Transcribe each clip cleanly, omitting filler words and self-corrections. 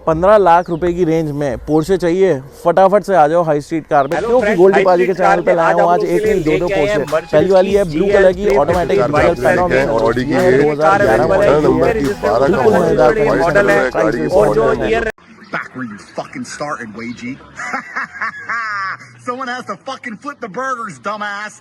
15 लाख रुपए की रेंज में पोर्शे चाहिए, फटाफट से आ जाओ हाई स्ट्रीट कार में, क्योंकि गोल्डी पाजी के चैनल पे लाया हूँ आज एक नहीं दो पोर्शे। पहली वाली है ब्लू कलर की ऑटोमेटिक डीजल फेनोमेन, ऑडी की ये 2011 मॉडल बिल्कुल मजेदार मॉडल है और जो ये Back where you fucking started, Wagey. Someone has to fucking flip the burgers, dumbass.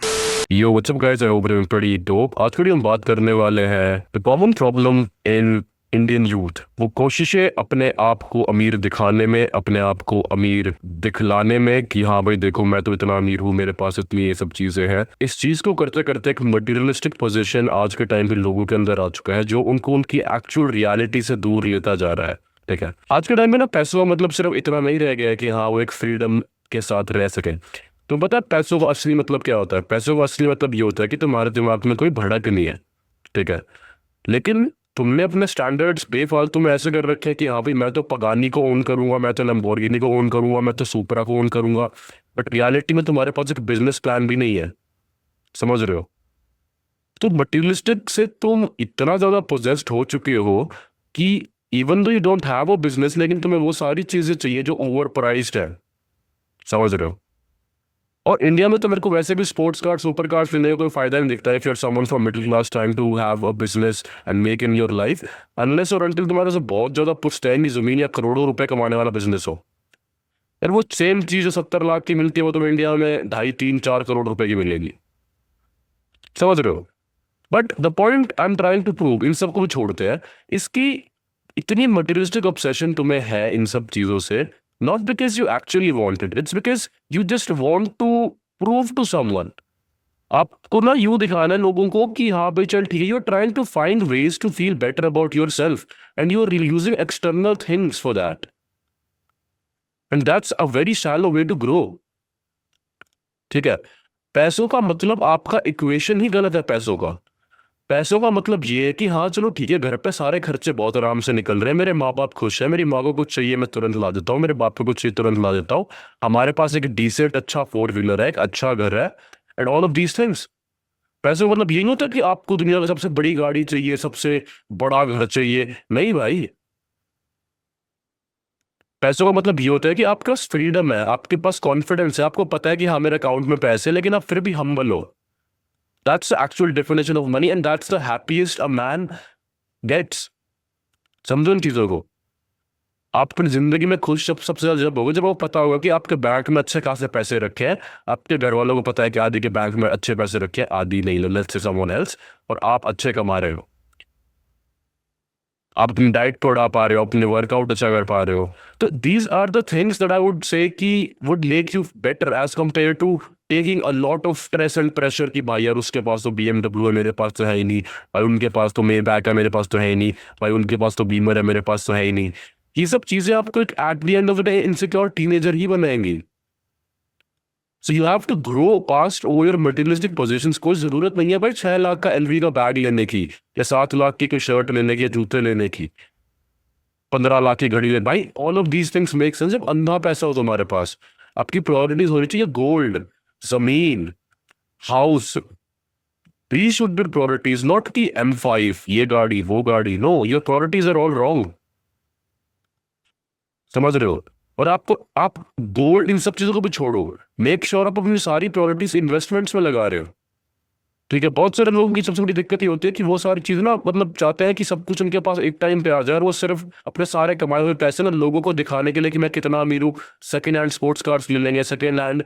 Yo, what's up guys? I hope you're doing pretty dope. आज की हम बात करने वाले हैं the common problem in Indian youth. वो कोशिशें अपने आप को अमीर दिखाने में, अपने आप को अमीर दिखलाने में कि हाँ भाई देखो मैं तो इतना अमीर हूँ, मेरे पास इतनी ये सब चीज़ें हैं। इस चीज़ को करते करते एक मटीरियलिस्टिक पोजीशन आज के टाइम पे लोगों के अंदर आ चुका है, जो उनको उनकी एक्चुअल रियलिटी से दूर लेता जा रहा है। ठीक है, आज के टाइम में ना पैसों का मतलब सिर्फ इतना नहीं रह गया है कि हाँ वो एक फ्रीडम के साथ रह सके। तो पता है पैसों का असली मतलब क्या होता है? पैसों का असली मतलब ये होता है कि तुम्हारे दिमाग में कोई भड़क नहीं है, ठीक है, लेकिन तुमने अपने स्टैंडर्ड्स बेफालतू में ऐसे कर रखे हैं कि हाँ भाई मैं तो पगानी को ओन करूंगा, मैं तो लैम्बोर्गिनी को ओन करूंगा, मैं तो सुपरा को ओन करूंगा, बट रियलिटी में तुम्हारे पास एक बिजनेस प्लान भी नहीं है। समझ रहे हो? तो मटीरियलिस्टिक से तुम इतना ज़्यादा पोजेस्ड हो चुके हो कि even though you don't have a business, लेकिन तुम्हें वो सारी चीज़ें चाहिए जो ओवर प्राइस्ड है। समझ रहे हो? और इंडिया में तो मेरे को वैसे भी स्पोर्ट्स कार्ड, सुपर कार्ड्स लेने का कोई फायदा नहीं दिखता है if you are someone from middle class trying to have a business and make in your life, unless और अनटिल तुम्हारे से बहुत ज़्यादा पुश्तैनी ज़मीन या करोड़ों रुपए कमाने वाला बिजनेस हो। यार वो सेम चीज़ जो 70 लाख की मिलती है वो तुम्हें इंडिया में 2.5-3-4 करोड़ रुपए की मिलेगी। समझ रहे हो? But the point I am trying to prove, इन सबको भी छोड़ते हैं, इसकी इतनी मटेरियलिस्टिक ऑब्सेशन तुम्हें है इन सब चीज़ों से, not because you actually want it, it's because you just want to prove to someone. आपको ना यूं दिखाना है लोगों को कि हाँ भाई चल ठीक है, you're trying to find ways to feel better about yourself and you're using external things for that, and that's a very shallow way to grow. ठीक है, पैसों का मतलब आपका इक्वेशन ही गलत है। पैसों का मतलब ये है कि हाँ चलो ठीक है, घर पे सारे खर्चे बहुत आराम से निकल रहे हैं, मेरे माँ बाप खुश है, मेरी माँ को कुछ चाहिए मैं तुरंत ला देता हूँ, मेरे बाप को कुछ चाहिए तुरंत ला देता हूँ, हमारे पास एक डिसेंट अच्छा 4 व्हीलर है, एक अच्छा घर है, and all of these things. पैसों का मतलब ये नहीं होता कि आपको दुनिया में सबसे बड़ी गाड़ी चाहिए, सबसे बड़ा घर चाहिए। नहीं भाई, पैसों का मतलब ये होता है कि आपके पास फ्रीडम है, आपके पास कॉन्फिडेंस है, आपको पता है कि हाँ मेरे अकाउंट में पैसे, लेकिन आप फिर भी हम्बल हो। That's the actual definition of money and that's the happiest a man gets. समझो इन चीज़ों को। आप अपनी जिंदगी में खुश सबसे ज़्यादा जब होगा जब आपको पता होगा कि आपके बैंक में अच्छे खासे पैसे रखे हैं, आपके घर वालों को पता है कि आदि के बैंक में अच्छे पैसे रखे हैं, आदि नहीं लो, लेट्स से समवन एल्स, और आप अच्छे कमा रहे हो, आप अपनी डाइट को उड़ा पा रहे हो, अपने वर्कआउट अच्छा कर पा रहे हो। तो these are the things that I would say कि would make you better as compared to taking a lot of stress and pressure की भाई यार उसके पास तो BMW है, मेरे पास तो है ही नहीं, भाई उनके पास तो मेबैक है, मेरे पास तो है ही नहीं, भाई उनके पास तो बीमर है, मेरे पास तो है ही नहीं। ये सब चीज़ें आपको एक at the end of the day insecure teenager ही बनाएंगी। So you have to grow past over your materialistic positions. कोई ज़रूरत नहीं है भाई 6 लाख का LV का बैग लेने की, या 7 लाख की कोई शर्ट लेने की, या जूते लेने की, 15 लाख की घड़ी लेने। भाई all of these things make sense जब अंधा पैसा हो तुम्हारे पास। आपकी प्रायोरिटीज होनी चाहिए गोल्ड, जमीन, house. These should be priorities, not कि M5 ये गाड़ी वो गाड़ी। No, your priorities are all wrong. समझ रहे हो? और आप गोल्ड इन सब चीज़ों को भी छोड़ो, मेक श्योर आप अपनी सारी प्रायोरिटीज इन्वेस्टमेंट्स में लगा रहे हो। ठीक है, बहुत सारे लोगों की सबसे बड़ी दिक्कत ये होती है कि वो सारी चीज़ ना मतलब चाहते हैं कि सब कुछ उनके पास एक टाइम पे आ जाए, और वो सिर्फ अपने सारे कमाए हुए पैसे ना लोगों को दिखाने के लिए कि मैं कितना अमीर हूँ, सेकेंड हैंड स्पोर्ट्स कार्स ले लेंगे, सेकेंड हैंड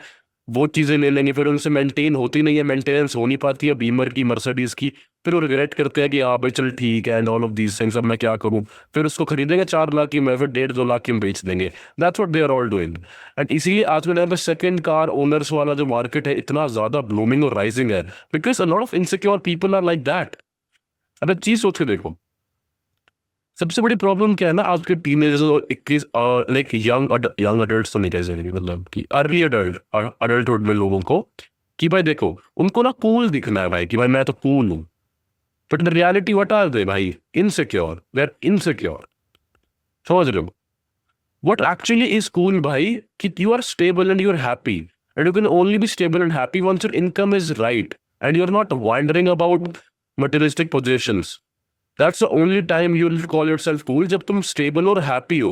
वो चीज़ें ले लेंगे, फिर उनसे मेंटेन होती नहीं है, मेंटेनेंस हो नहीं पाती है बीमर की, मर्सिडीज़ की, फिर वो रिग्रेट करते हैं कि हाँ भाई चल ठीक है and all of these things, अब मैं क्या करूँ, फिर उसको खरीदेंगे 4 लाख की में, फिर 1.5-2 लाख की में बेच देंगे। That's what they are all doing. And इसीलिए आज के टाइम पे सेकंड कार ओनर्स वाला जो मार्केट है इतना ज़्यादा ब्लूमिंग और राइजिंग है, because a lot of insecure people are like that. अब एक चीज़ सोच के देखो, सबसे बड़ी प्रॉब्लम क्या है ना आज के टीनेजर्स और 21 लाइक यंग अडल्ट तो नहीं कह सकते, मतलब कि अर्ली अडल्टहुड में लोगों को, कि भाई देखो उनको ना कूल दिखना है भाई, कि भाई मैं तो कूल हूँ, but the reality what are they भाई? Insecure, they are insecure. समझ रहे हो? व्हाट एक्चुअली इज कूल भाई कि you are stable and you are happy, and you can only be stable and happy once your income is right and you are not wondering about materialistic positions. That's the only time you will call yourself cool, जब तुम stable और happy हो।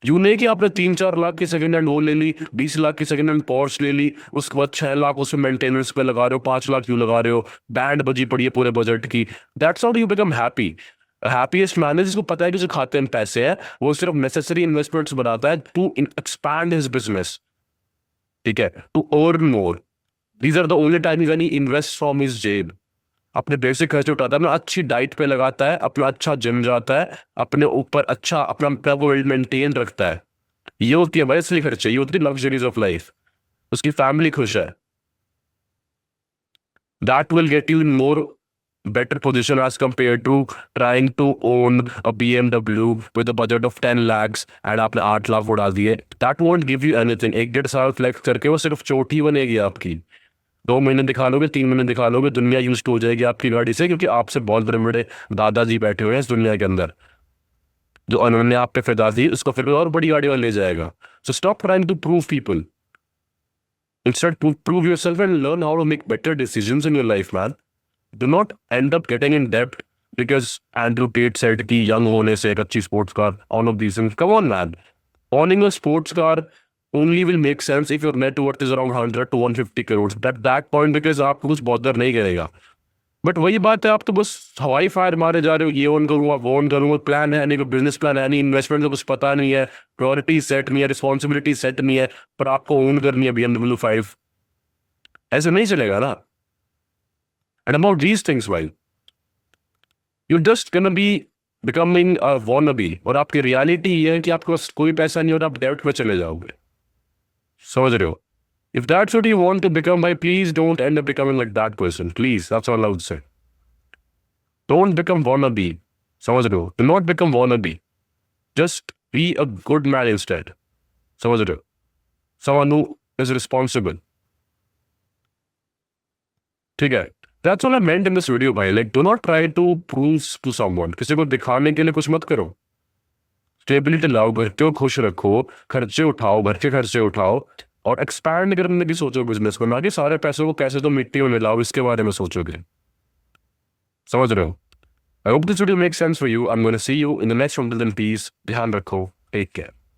यूं नहीं कि आपने 3-4 लाख की second hand वो ले ली, 20 लाख की सेकंड हैंड पोर्श ले ली, उसके बाद 6 लाख उसमें मेंटेनेंस पे लगा रहे हो, 5 लाख क्यों लगा रहे हो, बैंड बजी पड़ी है पूरे बजट की। That's how you become happy. Happiest man जिसको पता है कि जो खाते में पैसे हैं वो सिर्फ नेसेसरी इन्वेस्टमेंट्स बनाता है टू एक्सपैंड हिज बिजनेस, ठीक है, to earn more. These are the only time when he invest from his जेब। अपने बेसिक खर्चे उठाता है, अपना अच्छी डाइट पे लगाता है, अपना अच्छा जिम जाता है, अपने ऊपर अच्छा अपना ट्रैवल मेंटेन रखता है। ये होती है भाई असली खर्चे, ये होती है लग्जरीज ऑफ लाइफ। उसकी फैमिली खुश है, that will get you in more better position as compared to trying to own a BMW with a budget of 10 lakhs and आपने 8 लाख उड़ा दिए। That won't give you anything। 1-1.5 साल flex करके वो सिर्फ चोट ही बनेगी आपकी। 2 महीने दिखा लोगे, 3 महीने दिखा लोगे, दुनिया यूज हो जाएगी आपकी गाड़ी से, क्योंकि आपसे बहुत बड़े बड़े दादाजी बैठे हुए हैं इस दुनिया के अंदर, जो उन्होंने आप पे फिदा दी, उसको फिर और बड़ी गाड़ी वाला ले जाएगा। So stop trying to prove people, instead prove yourself and learn how to make better decisions in your life, man। Do not end up getting in debt because Andrew Tate said कि young होने से एक अच्छी sports car, all of these things। Come on, man। Owning a sports car only will make sense if your net worth is around 100 to 150 crores। At that point, because आपको कुछ bother नहीं करेगा। But वही बात है, आप तो बस हवाई फायर मारे जा रहे हो, ये ऑन करूँगा, वो ऑन करूँगा, प्लान है नहीं, कोई बिजनेस प्लान है नहीं, इन्वेस्टमेंट का कुछ पता नहीं है, प्रायोरिटी सेट नहीं है, रिस्पॉन्सिबिलिटी सेट नहीं है, पर आपको ओन करनी है BMW 5। ऐसे नहीं चलेगा ना। And about these things, while you're just gonna be becoming a wannabe, और आपकी रियलिटी ये है कि आपके पास कोई पैसा नहीं और आप डेब्ट में चले जाओगे। समझ रहे हो? If that's what you want to become, by please don't end up becoming like that person. Please, that's all I would say. Don't become wannabe. समझ रहे हो? Do not become wannabe. Just be a good man instead. समझ रहे हो? Someone who is responsible. ठीक है? That's all I meant in this video, भाई। Like, do not try to prove to someone। किसी को दिखाने के लिए कुछ मत करो। स्टेबिलिटी लाओ, घर को खुश रखो, खर्चे उठाओ, घर के खर्चे उठाओ, और एक्सपैंड करने की सोचो बिजनेस को, ना कि सारे पैसों को कैसे तो मिट्टी में मिलाओ इसके बारे में सोचोगे। समझ रहे हो? I hope this video makes sense for you। I'm going to see you in the next one। Till then, peace। ध्यान रखो। Take care।